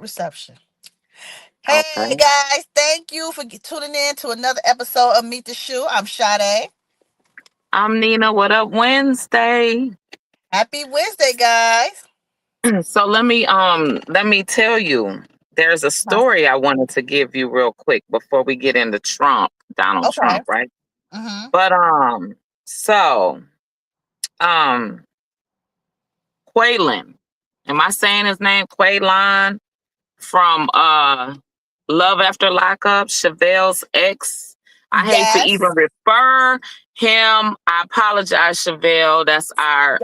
reception. Hey Okay. guys, thank you for tuning in to another episode of Meet the Shoe. I'm Sade. I'm Nina. What up, Wednesday? Happy Wednesday, guys. So let me tell you. There's a Huh. story I wanted to give you real quick before we get into Trump, Donald Okay. Trump, right? Mm-hmm. But so um, Quaylen, am I saying his name? Quaylen from Love After Lockup, Chevelle's ex. I hate to even Yes. refer him. I apologize, Chevelle. That's our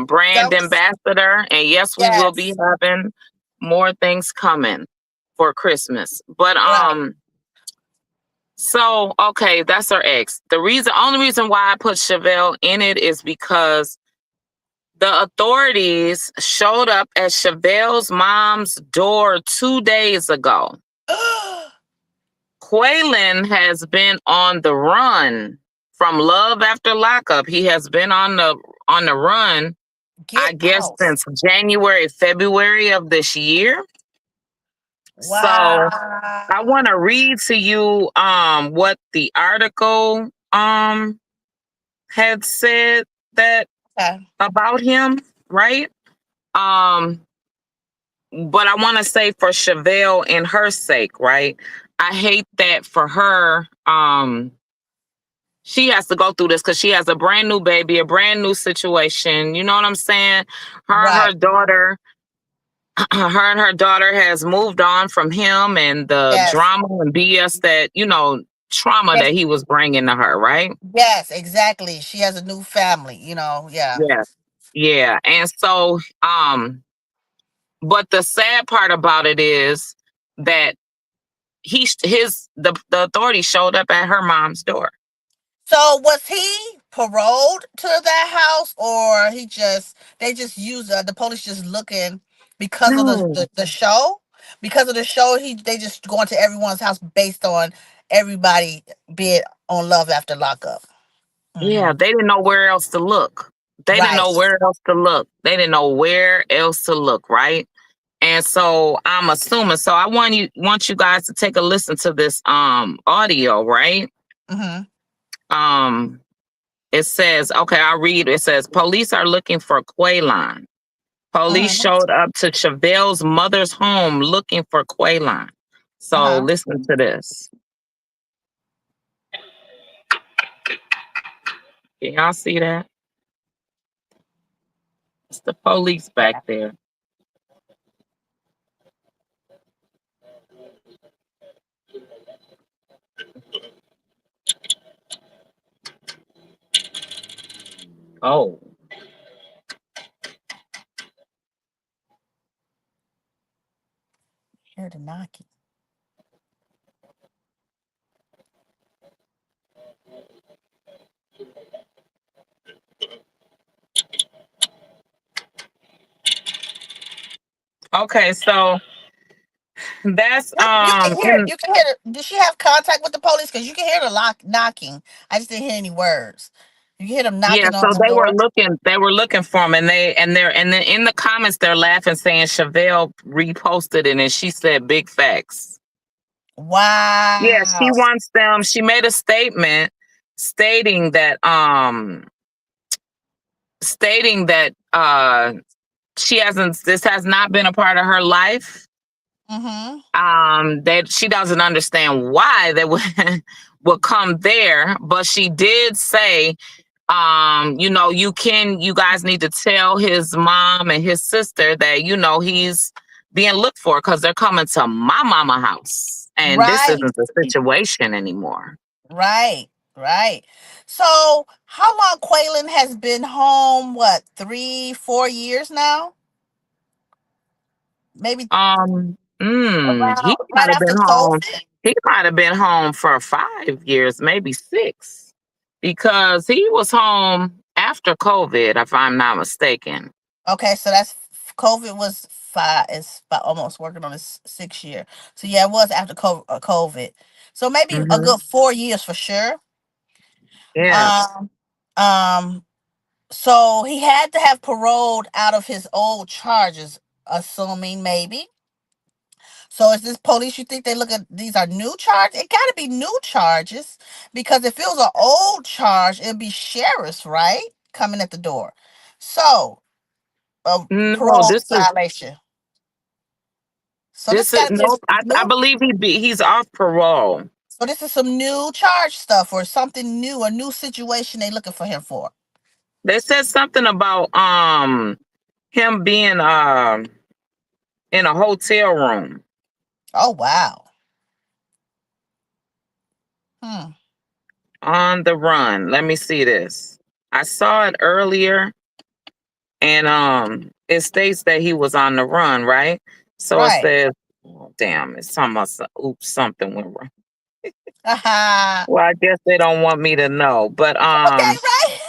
brand Don't. ambassador. And yes, we will be Yes. having more things coming for Christmas. But Right. so okay, that's her ex. Only reason why I put Chevelle in it is because the authorities showed up at Chevelle's mom's door 2 days ago. Quaylen has been on the run from Love After Lockup. He has been on the run, I Get guess, out. since January, February of this year. So I Wow. want to read to you what the article had said that Okay. about him, right? Um, but I want to say for Chevelle and her sake, right? I hate that for her. She has to go through this because she has a brand new baby, a brand new situation. You know what I'm saying? Her and Right. her daughter, her and her daughter has moved on from him and the Yes. drama and BS that trauma Yes. that he was bringing to her, right? Yes. Exactly. She has a new family. Yeah. Yeah, yeah. And so, but the sad part about it is that the authorities showed up at her mom's door. So was he paroled to that house, or they just use the police just looking because of the, No. the the show? Because of the show, they just going to everyone's house based on everybody being on Love After Lockup. Yeah, Hmm. they didn't know where else to look. They didn't Right. know where else to look. They didn't know where else to look, right? And so I'm assuming. So I want you guys to take a listen to this audio, right? Hmm. Um it says, okay, I'll read. It says police are looking for Quaylen. Police Hmm. showed up to Chevelle's mother's home looking for Quaylen. So Uh-huh. listen to this. Can y'all see that? It's the police back Yeah. there. Oh. Hear the knocking. Okay, so that's You can hear it. in You can hear it. Did she have contact with the police? Because you can hear the knocking. I just didn't hear any words. You can hear them yeah, knocking on so the they door. were looking for him, and then in the comments they're laughing saying Chevelle reposted it and she said big facts. Yeah, Wow. she made a statement stating that she hasn't this has not been a part of her life. Mm-hmm. That she doesn't understand why they would would come there, but she did say, you guys need to tell his mom and his sister that he's being looked for because they're coming to my mama house and this Right. isn't the situation anymore. Right. Right. So how long Quaylen has been home? What, 3, 4 years now? Maybe He around might right have after been home. COVID. He might have been home for 5 years, maybe six, because he was home after COVID, if I'm not mistaken. Okay, so that's COVID was five. It's about almost working on his 6 year. So yeah, it was after COVID. So maybe a Hmm. good 4 years for sure. Yeah. Um, um. So he had to have paroled out of his old charges, assuming maybe. So is this police? You think they look at these are new charges? It got to be new charges because if it was an old charge, it'd be sheriff's, right? Coming at the door. So a No, parole this is violation. So this this is got to be nope. a I new. believe he's off parole. So this is some new charge stuff or something new, a new situation they looking for him for. They said something about him being in a hotel room Oh wow. Hmm. on the run. Let me see this. I saw it earlier, and it states that he was on the run, right? So it Right. says, oh, damn, it's almost oops, something went wrong. Haha. Well, I guess they don't want me to know, but Okay. Right.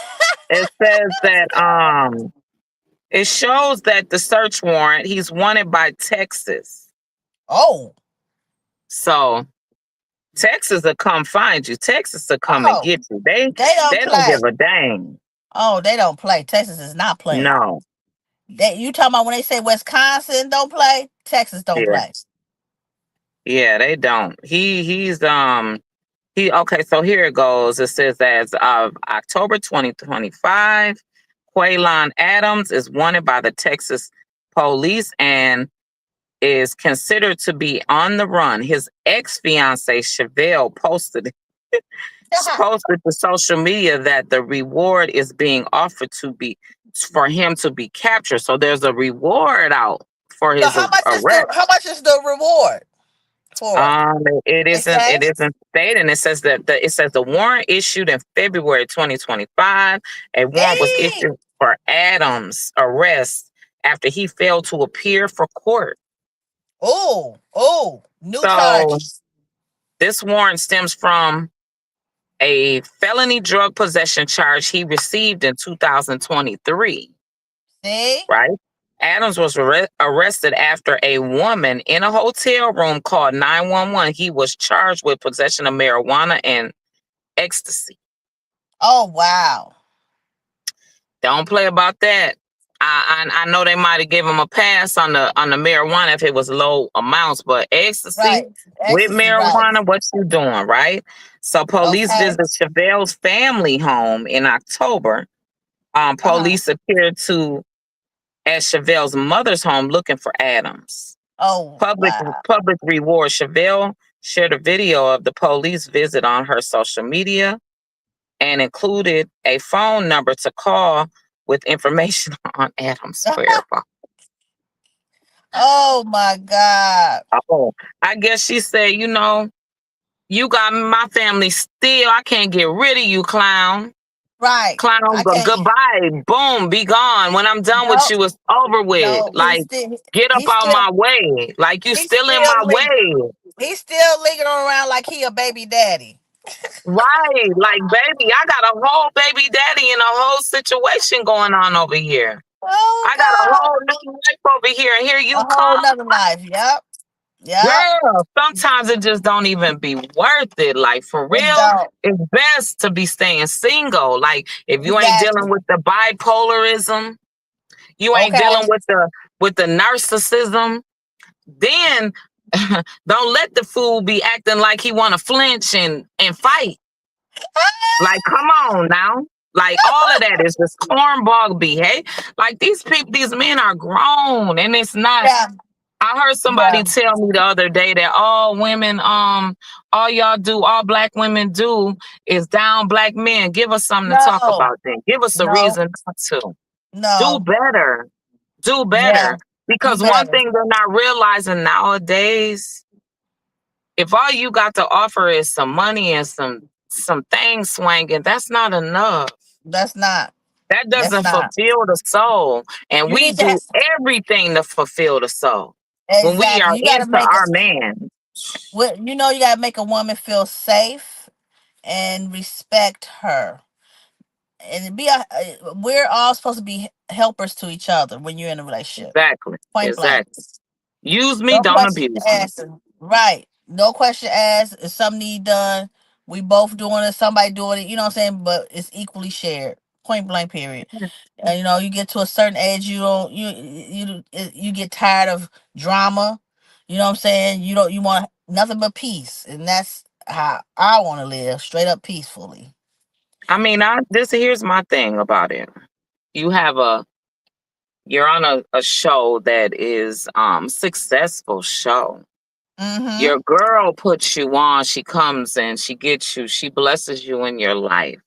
it says that it shows that the search warrant, he's wanted by Texas. Oh. So Texas will come find you. Texas will come and Oh. get you. They don't They don't play. give a dang. Oh, they don't play. Texas is not playing. No. You talking about when they say Wisconsin don't play? Texas don't Yeah. play. Yeah, they don't. He okay, so here it goes. It says as of October 2025, Quaylon Adams is wanted by the Texas police and is considered to be on the run. His ex-fiance Chevelle posted to social media that the reward is being offered for him to be captured. So there's a reward out for So his arrest. how much is the reward for it? It They say? isn't stated. It says that it says the warrant issued in February 2025. A warrant was Dang. issued for Adams' arrest after he failed to appear for court. Oh, new So charges. this warrant stems from a felony drug possession charge he received in 2023. See? Right? Adams was arrested after a woman in a hotel room called 911. He was charged with possession of marijuana and ecstasy. Oh wow. Don't play about that. I know they might have given him a pass on the marijuana if it was low amounts, but ecstasy Right. with Ecstasy, right. marijuana, what you doing, right? So police Okay. visited Chevelle's family home in October. Police appeared at Chevelle's mother's home looking for Adams. Oh wow. Public reward. Chevelle shared a video of the police visit on her social media and included a phone number to call with information on Adams' whereabouts. Oh my God. Oh, I guess she said, you got my family still. I can't get rid of you, clown. Right. Clown, I can't. goodbye. Boom, be gone. When I'm done with you, it's over with. No, Like, get up out my way. Like, you still in my way. He's still lingering around like he a baby daddy. Right. Like, baby, I got a whole baby daddy and a whole situation going on over here. Oh, I got a whole new life over here, and here you a come. whole nother life. Yep. Girl, sometimes it just don't even be worth it. Like, for real, it's best to be staying single. Like, if you ain't dealing with the bipolarism, you ain't dealing with the narcissism, then don't let the fool be acting like he want to flinch and fight. Like, come on now. Like, all of that is just cornball behavior. Like, these men are grown, and it's not. Yeah. I heard somebody tell me the other day that all women, all black women do is down black men. Give us something to talk about then. Give us a reason not to. No. Do better. Do better. Yeah. Because one thing they're not realizing nowadays, if all you got to offer is some money and some things swinging, that's not enough. That's not. That doesn't fulfill the soul. And we do everything to fulfill the soul. Exactly. When we are into our man. Well, you got to make a woman feel safe and respect her. And we're all supposed to be helpers to each other when you're in a relationship. Exactly. Point blank. Use me, don't abuse me. Right. No question asked. If something need done, we both doing it, somebody doing it, you know what I'm saying? But it's equally shared. Point blank, period. And you get to a certain age, you get tired of drama. You know what I'm saying? You want nothing but peace, and that's how I want to live, straight up peacefully. I mean, I this here's my thing about it. You have a you're on a show that is successful show. Mm-hmm. Your girl puts you on, she comes and she gets you, she blesses you in your life.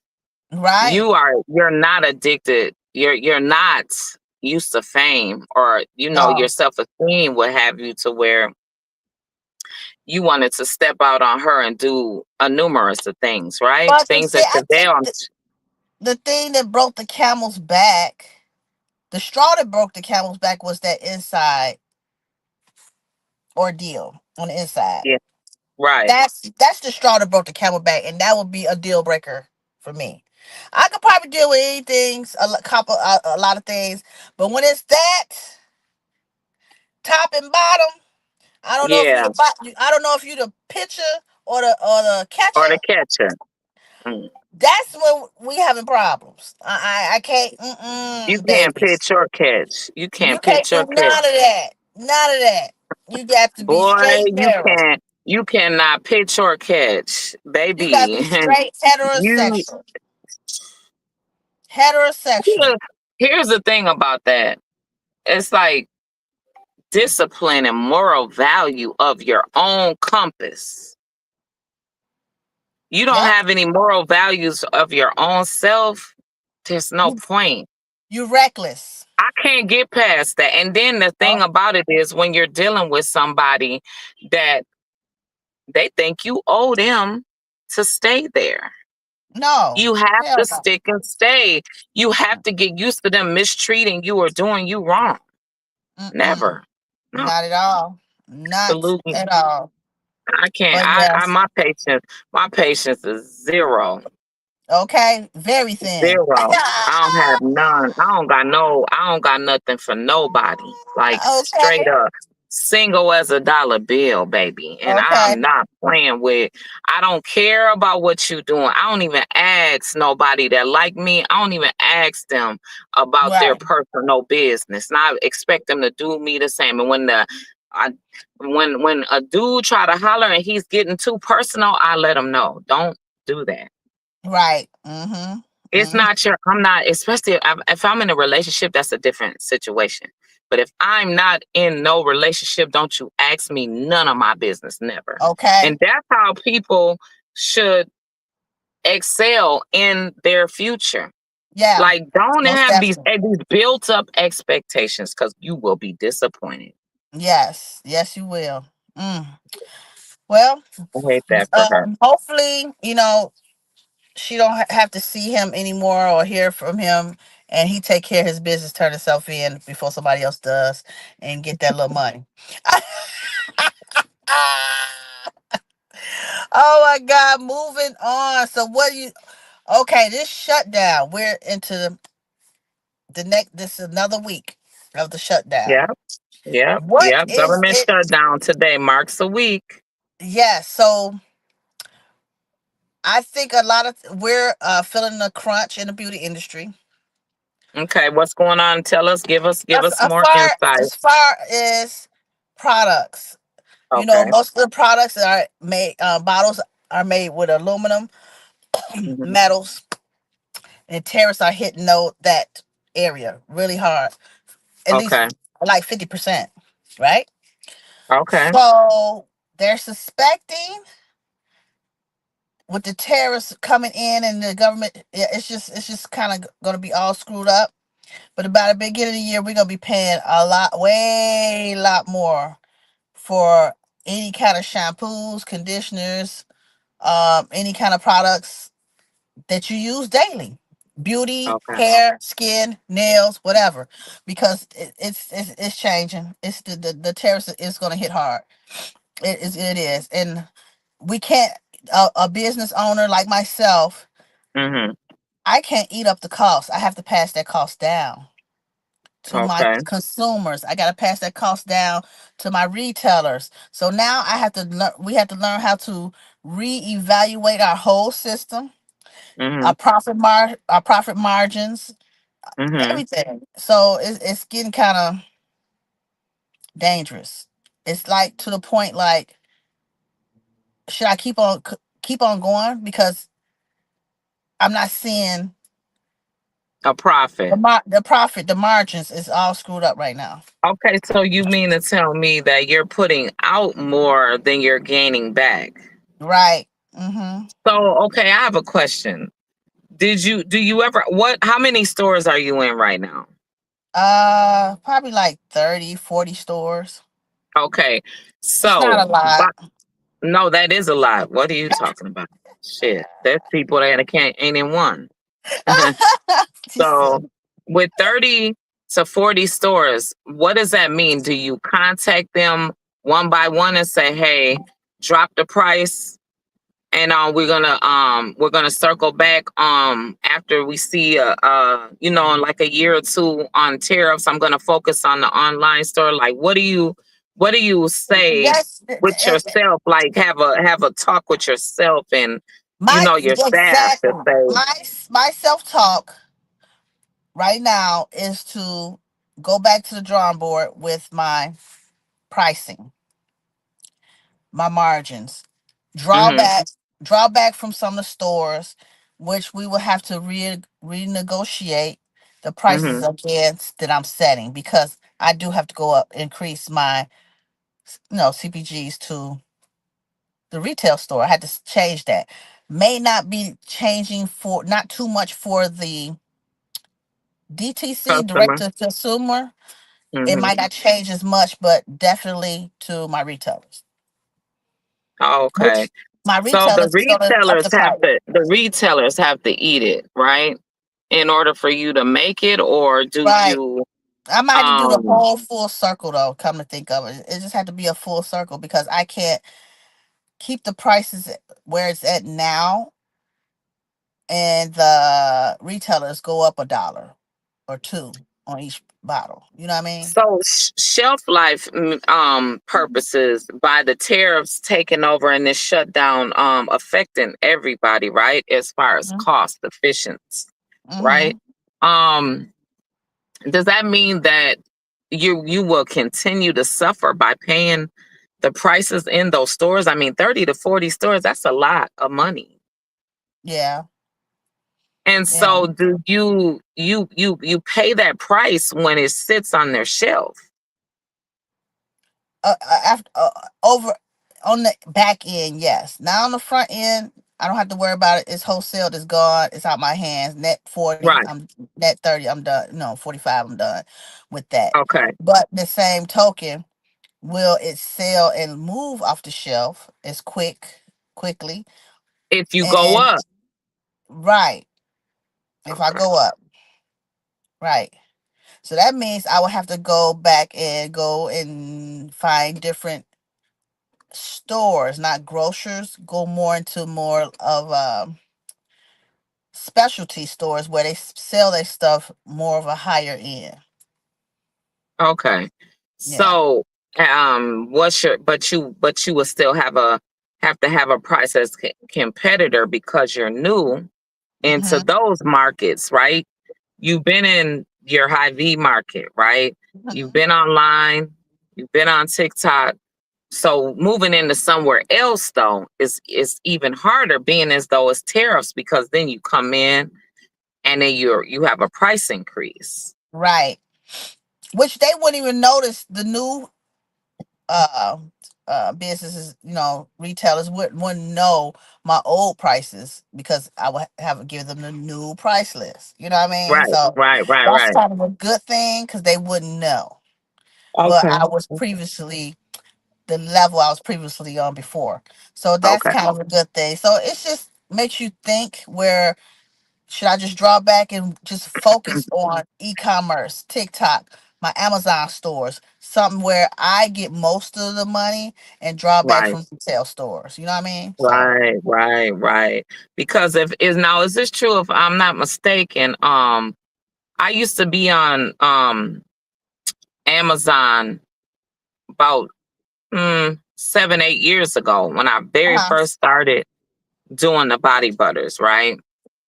Right. You're not addicted. You're not used to fame, or your No. self-esteem would have you to where you wanted to step out on her and do a numerous of things, right? But Things see, that I think Chevelle, the thing that broke the camel's back, the straw that broke the camel's back, was that inside ordeal on the inside. yeah, right. That's the straw that broke the camel back, and that would be a deal breaker for me. I could probably deal with anything, a lot of things, but when it's that top and bottom, I don't know if Yeah, I don't know if you the pitcher or the or the catcher. catcher. Mm. That's when we having problems. I can't, You can't babies. pitch or catch. You You can't can't pitch do or none catch. of that. None of that. You got to be Boy, straight you narrow. can't. You cannot pitch or catch, You got to baby. be straight you. heterosexual. Heterosexual. Here's here's the thing about that. It's like discipline and moral value of your own compass. You don't Yep. have any moral values of your own self. There's no You point. you reckless. I can't get past that. And then the Oh, thing about it is when you're dealing with somebody that they think you owe them to stay there. no. You have Hell to no. stick and stay. You have to get used to them mistreating you or doing you wrong. Mm-mm. Never. No, Not at all. Not absolutely. at all. I can't. But I yes. my patience is zero. Okay. Very thin. Zero. I don't have none. I don't got nothing for nobody. Like straight Okay. up. Single as a dollar bill, baby. And Okay. I'm not playing with I don't care about what you doing. I don't even ask nobody that like me. I don't even ask them about their Right. personal business. And I expect them to do me the same. And I when a dude try to holler and he's getting too personal, I let him know. Don't do that. Right. Mm-hmm. It's Mm-hmm. not your I'm not, especially if I'm in a relationship, that's a different situation. But if I'm not in no relationship, don't you ask me none of my business, never. Okay. And that's how people should excel in their future. Yeah. Like, don't Most have these definitely. these built up expectations because you will be disappointed. Yes. Yes, you will. Mm. Well, I hate that for her. hopefully, she don't have to see him anymore or hear from him, and he take care of his business, turn himself in before somebody else does, and get that little money. Oh my God! Moving on. So what do you? Okay, this shutdown. We're into the next. This is another week of the shutdown. Yep, yep, What yep. is Government it? shutdown today marks a week. Yes. So I think a lot of we're feeling the crunch in the beauty industry. Okay, what's going on? Tell us, give As, us as more far insight. as far as products, Okay. most of the products that are made, bottles are made with aluminum, Mhm. metals, and tariffs are hitting that area really hard. At Okay. least like 50%, right? Okay. So they're suspecting with the tariffs coming in and the government, yeah, it's just kind of going to be all screwed up. But about the beginning of the year, we're gonna be paying a lot, way lot more for any kind of shampoos, conditioners, any kind of products that you use daily, beauty, Okay. hair, skin, nails, whatever, because it's changing. It's the tariffs is gonna hit hard. It is, and we can't. A business owner like myself, Mhm. I can't eat up the cost. I have to pass that cost down to my Okay. consumers. I got to pass that cost down to my retailers. So now we have to learn how to reevaluate our whole system, Mhm. our profit margins, Mhm. everything. So it's getting kind of dangerous. It's like to the point like, should I keep on going because I'm not seeing A profit. the profit, the margins is all screwed up right now. Okay, so you mean to tell me that you're putting out more than you're gaining back? Right. Mhm. So, okay, I have a question. Do you ever how many stores are you in right now? Probably like 30, 40 stores. Okay. It's not So, a lot. no, that is a lot. What are you talking about? Shit. There's people that ain't in one. She said, So, with 30 to 40 stores, what does that mean? Do you contact them one by one and say, "Hey, drop the price and we're gonna circle back after we see you know, in like a year or two on tariffs. I'm gonna focus on the online store." Like what do you say yes, with yourself? Like have a talk with yourself and you my know your staff exactly to say, my self talk right now is to go back to the drawing board with my pricing, my margins, draw mm-hmm, back, draw back from some of the stores, which we will have to renegotiate the prices mm-hmm, against that I'm setting because I do have to go up, increase my CPGs to the retail store. I had to change that. May not be changing for not too much for the DTC, direct customer. to consumer. It Mm-hmm. might not change as much, but definitely to my retailers. Okay. Which my So retailers is gonna up the price. the retailers have to eat it, right? In order for you to make it, or do Right. you I might have to do the um whole full circle though, come to think of it. It just had to be a full circle because I can't keep the prices where it's at now and the retailers go up $1 or two on each bottle. You know what I mean? so shelf life purposes by the tariffs taking over and this shutdown affecting everybody, right? As far as Mm-hmm. cost efficiency, right? Mm-hmm. Um does that mean that you will continue to suffer by paying the prices in those stores? I mean, 30 to 40 stores, that's a lot of money. Yeah. And Yeah. so do you pay that price when it sits on their shelf? After over on the back end, yes. Now on the front end, I don't have to worry about it. It's wholesale. It's gone. It's out my hands. Net 40. Right. I'm net 30. I'm done. No, 45. I'm done with that. Okay. But the same token, will it sell and move off the shelf as quickly? If you go And up. right, if I Okay. go up, right. So that means I will have to go back and go and find different stores, not grocers. Go more into more of specialty stores where they sell their stuff more of a higher end. Okay. Yeah. So what's your but you will still have to have a price as competitor because you're new into Hmm. those markets, right? You've been in your high V market, right? You've Hmm. been online, you've been on TikTok. So moving into somewhere else though is even harder being as though it's tariffs because then you come in and then you have a price increase. Right. Which they wouldn't even notice the new uh businesses, retailers wouldn't know my old prices because I would have to give them the new price list. You know what I mean? Right, So right, right, that's right. kind of a good thing because they wouldn't know. But Okay. I was previously the level I was previously on before. So that's Okay. kind of a good thing. So it's just makes you think where should I just draw back and just focus on e-commerce, TikTok, my Amazon stores, something where I get most of the money and draw back Right. from retail stores. You know what I mean? So Right, right, right. Because if is now is this true if I'm not mistaken? I used to be on Amazon about 7, 8 years ago when I very uh-huh. first started doing the body butters, right?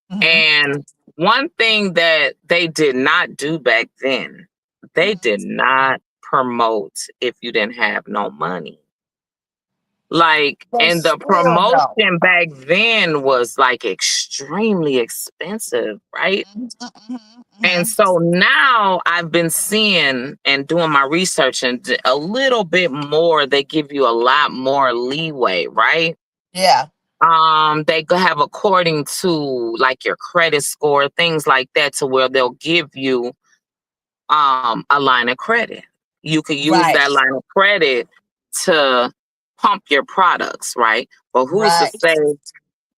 Hmm. And one thing that they did not do back then, they Hmm. did not promote if you didn't have no money. Like, They and the still don't. promotion back then was like extremely expensive, right? And Mhm. so now I've been seeing and doing my research, and a little bit more, they give you a lot more leeway, right? Yeah. They could have according to like your credit score, things like that, to where they'll give you a line of credit. You could use Right. that line of credit to pump your products, right? But who's to Right. say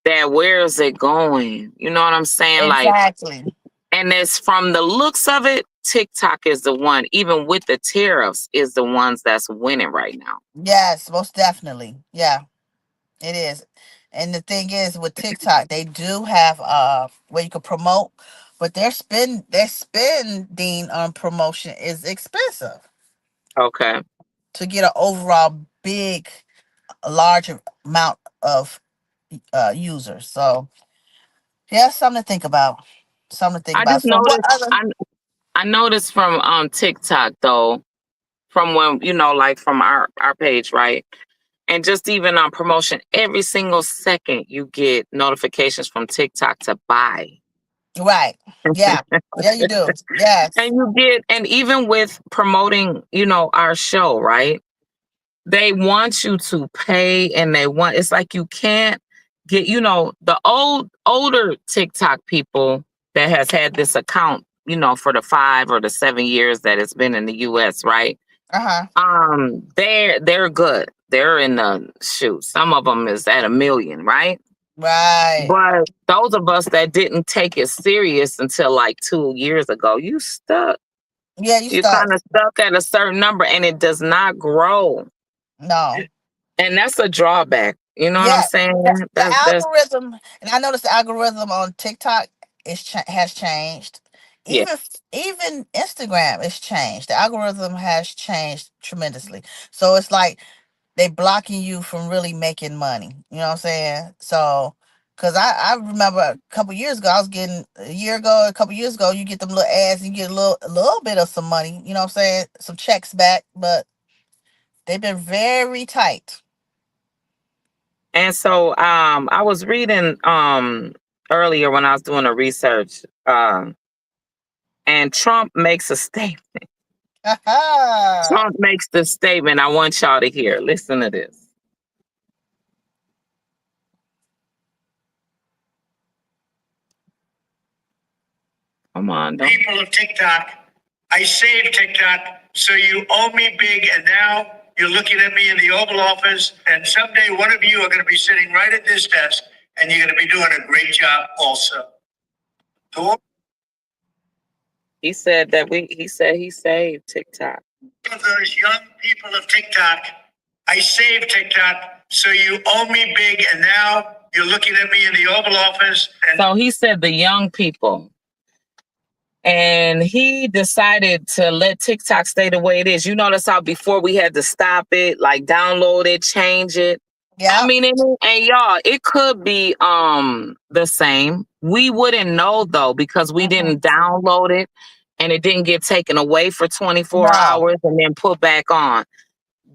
that where is it going? You know what I'm saying? Like, Exactly. and it's from the looks of it, TikTok is the one, even with the tariffs, is the ones that's winning right now. Yes, most definitely. Yeah, it is. And the thing is, with TikTok, they do have where you can promote, but their spending on promotion is expensive Okay. to get an overall big, large amount of users. So yeah, something to think about. Something to think I about. just So what noticed other? I noticed from TikTok though, from when, like from our page, right? And just even on promotion, every single second you get notifications from TikTok to buy. Right. Yeah. Yeah, you do. Yes. And even with promoting, our show, right? They want you to pay, and it's like you can't get, the older TikTok people that has had this account, for the 5 or the 7 years that it's been in the US, right? Uh-huh. They're good. They're in the shoot. Some of them is at 1 million, right? Right. But those of us that didn't take it serious until like 2 years ago, you stuck. Yeah, you You're stuck. kind of stuck at a certain number, and it does not grow. No. And that's a drawback. You know what I'm Yeah. saying? The That's algorithm, and I noticed the algorithm on TikTok has changed. yeah. Even Instagram is changed. The algorithm has changed tremendously. So it's like they blocking you from really making money. You know what I'm saying? So, cause I remember a couple years ago, I was getting a couple years ago, you get them little ads and you get a little bit of some money. You know what I'm saying? Some checks back, but they've been very tight. And so I was reading earlier when I was doing the research, and Trump makes a statement. Trump makes the statement I want y'all to hear. Listen to this. Come on, don't. People of TikTok, I saved TikTok, so you owe me big, and now you're looking at me in the Oval Office, and someday one of you are going to be sitting right at this desk, and you're going to be doing a great job also. He said that he said he saved TikTok. For those young people of TikTok, I saved TikTok, so you owe me big, and now you're looking at me in the Oval Office. And So he said the young people. And he decided to let TikTok stay the way it is. You notice how before we had to stop it, like download it, change it. I Yeah. mean, and y'all, it could be the same. We wouldn't know though, because we didn't download it and it didn't get taken away for 24 No. hours and then put back on.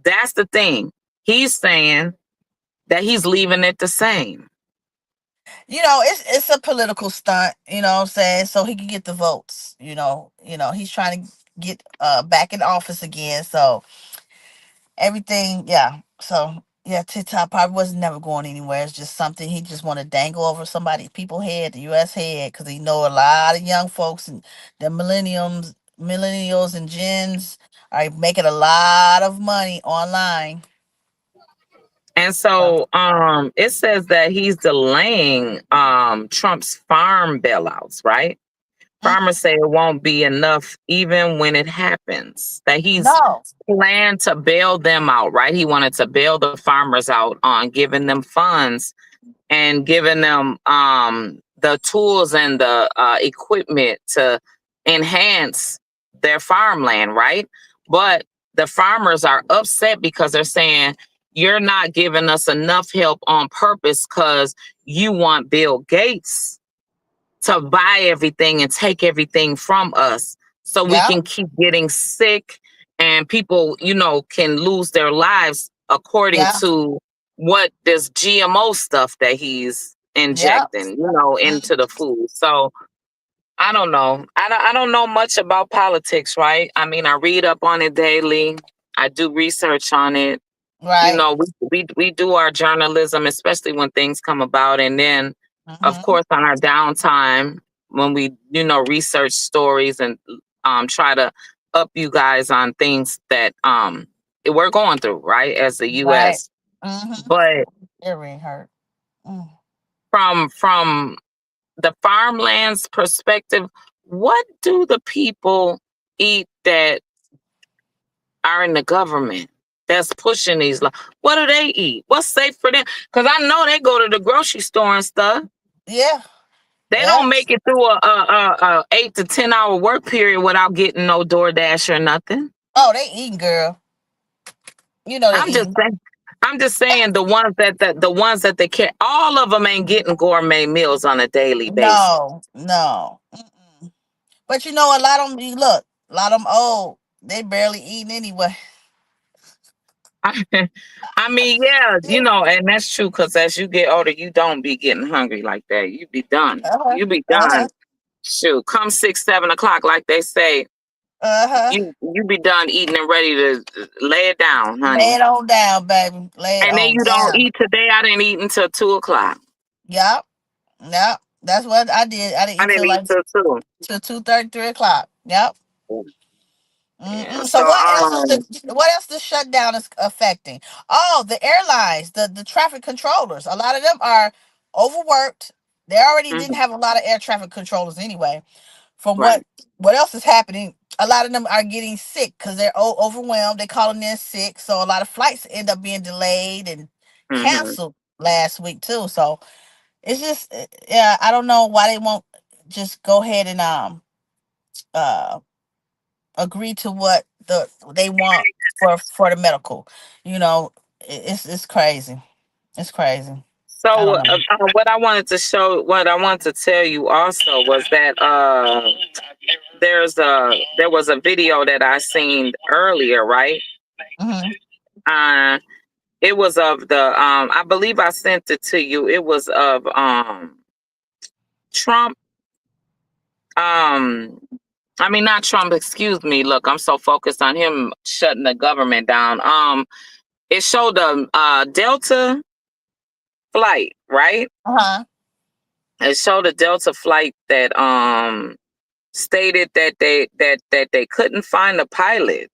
That's the thing. He's saying that he's leaving it the same. It's a political stunt, you know what I'm saying? So he can get the votes, he's trying to get back in office again. So everything, yeah. So yeah, TikTok probably was never going anywhere. It's just something he just want to dangle over people head, the US head, because he know a lot of young folks and the millennials and gens are making a lot of money online. And So, so it says that he's delaying Trump's farm bailouts, right? Farmers say it won't be enough even when it happens. That he's no. planned to bail them out, right? He wanted to bail the farmers out on giving them funds and giving them the tools and the equipment to enhance their farmland, right? But the farmers are upset because they're saying, you're not giving us enough help on purpose because you want Bill Gates to buy everything and take everything from us so we Yeah. can keep getting sick and people, can lose their lives according Yeah. to what this GMO stuff that he's Yep. injecting, into the food. So I don't know. I don't know much about politics, right? I mean, I read up on it daily. I do research on it. Right. We do our journalism, especially when things come about, and then, of Mm-hmm. course, on our downtime when we, research stories and try to up you guys on things that we're going through, right, as the Right. U.S. Mm-hmm. But It really hurt. Mm. from the farmland's perspective, what do the people eat that are in the government that's pushing these laws? What do they eat? What's safe for them? Because I know they go to the grocery store and stuff. Yeah. They Yeah. don't make it through a 8 to 10 hour work period without getting no DoorDash or nothing. Oh, they eating, girl. You know they I'm just eating. saying. I'm just saying the ones that they care, all of them ain't getting gourmet meals on a daily basis. No. No. Mm-mm. But a lot of them. Look, a lot of them old. They barely eating anyway. I mean, yeah, and that's true because as you get older, you don't be getting hungry like that. You be done. Uh-huh. You be Uh-huh. done. Shoot, come 6, 7 o'clock, like they say, Uh-huh. you be done eating and ready to lay it down, Lay honey. it on down, baby. Lay it And then on you don't down. eat today. I didn't eat until 2 o'clock. Yep. Yep. That's what I did. I didn't I eat till didn't eat like till 2. till 2:30, 3 o'clock. Yep. Yeah. So So what else the shutdown is affecting? Oh, the airlines, the traffic controllers. A lot of them are overworked. They already didn't mhm, have a lot of air traffic controllers anyway. From right. what else is happening? A lot of them are getting sick because they're overwhelmed. They calling in sick, so a lot of flights end up being delayed and Hmm. canceled last week too. So it's just, yeah, I don't know why they won't just go ahead and uh agree to what they want for the medical. It's crazy. It's crazy. I So don't know. what I wanted to tell you also was that there was a video that I seen earlier, right? Hmm. Uh, it was of the I believe I sent it to you. It was of Trump. Um, I mean not Trump. Excuse me. Look, I'm so focused on him shutting the government down. It showed a Delta flight, right? Uh-huh. It showed a Delta flight that stated that they couldn't find a pilot.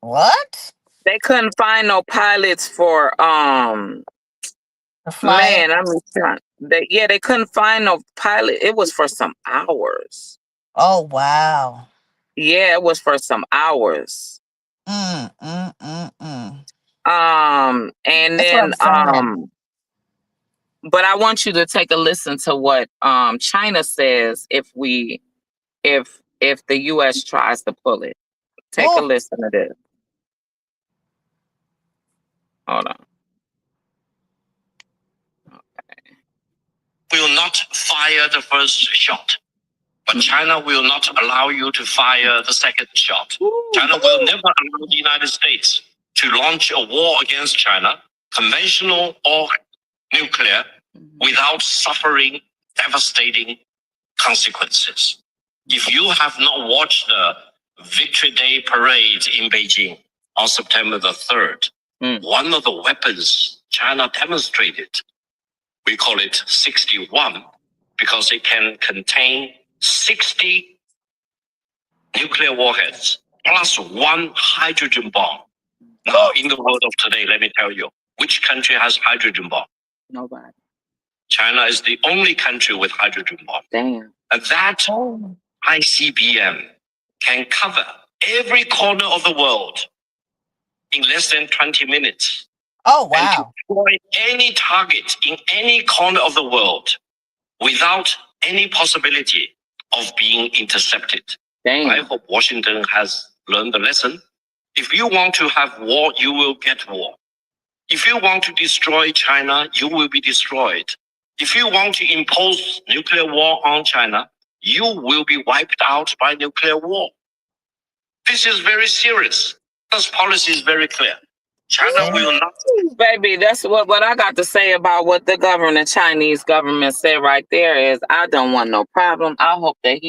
What? They couldn't find no pilots for The flight. man, I mean they couldn't find no pilot. It was for some hours. Oh, wow. Yeah, it was for some hours. Mm, mm, mm, mm. And That's what I'm then saying. but I want you to take a listen to what China says if the US tries to pull it. Take a Oh, listen to this. Hold on. Will not fire the first shot, but China will not allow you to fire the second shot. China will never allow the United States to launch a war against China, conventional or nuclear, without suffering devastating consequences. If you have not watched the Victory Day parade in Beijing on September the 3rd, one of the weapons China demonstrated, we call it 61, because it can contain 60 nuclear warheads plus one hydrogen bomb. Now, in the world of today, let me tell you, which country has hydrogen bomb? Nobody. China is the only country with hydrogen bomb. Damn. And that ICBM can cover every corner of the world in less than 20 minutes. oh, And to wow. destroy any target in any corner of the world without any possibility of being intercepted. Damn. I hope Washington has learned the lesson. If you want to have war, you will get war. If you want to destroy China, you will be destroyed. If you want to impose nuclear war on China, you will be wiped out by nuclear war. This is very serious. This policy is very clear. China Yeah. will not. Baby, that's what I got to say about what the government, the Chinese government said right there is I don't want no problem. I hope that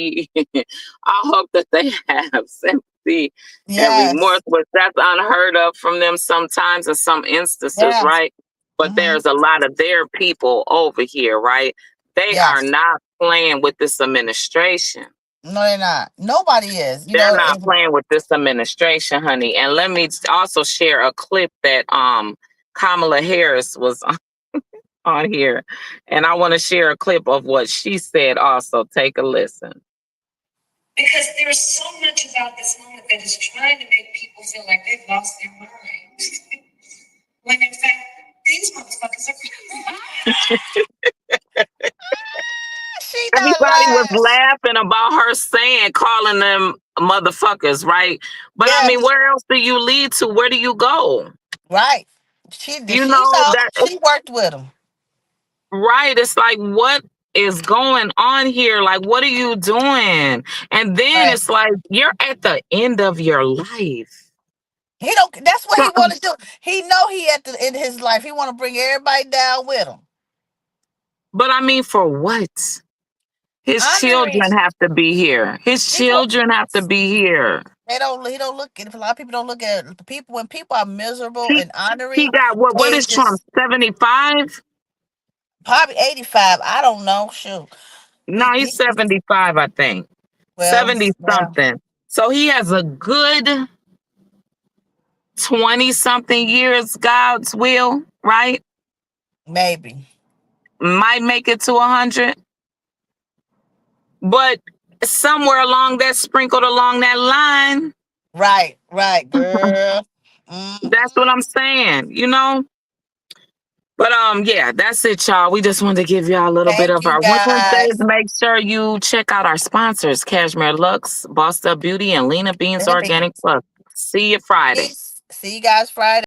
I hope that they have sympathy and Yes. remorse, but that's unheard of from them sometimes in some instances, Yes. right? But Mhm. there's a lot of their people over here, right? They are Yes. not playing with this administration. No, they're not. Nobody is. You They're know, not playing with this administration, honey. And let me also share a clip that Kamala Harris was on here. And I want to share a clip of what she said also. Take a listen. Because there is so much about this moment that is trying to make people feel like they've lost their minds. When in fact, these motherfuckers are she not Everybody was lying. laughing about her saying, calling them motherfuckers, right? But I Yes. mean, where else do you lead to? Where do you go? Right. She You know that she worked with him. right. It's like, what is going on here? Like, what are you doing? And then Right. it's like, you're at the end of your life. He don't. That's what he want to do. He know he at the end of his life. He want to bring everybody down with him. But I mean, for what? His children have to be here. His children have to be here. He don't look at. A lot of people don't look at people when people are miserable and honoring. He got what is Trump, 75? Probably 85. I don't know. Shoot. No, he's 75, I think. Well, 70 something. So he has a good 20 something years, God's will, right? Maybe. Might make it to 100. But somewhere along that, sprinkled along that line. Right, girl. That's what I'm saying, you know? But yeah, that's it, y'all. We just wanted to give y'all a little bit of our Wednesdays. Make sure you check out our sponsors, Cashmere Luxe, Bossed Up Beauty, and Lena Beans Organic Plus. See you Friday. See you guys Friday.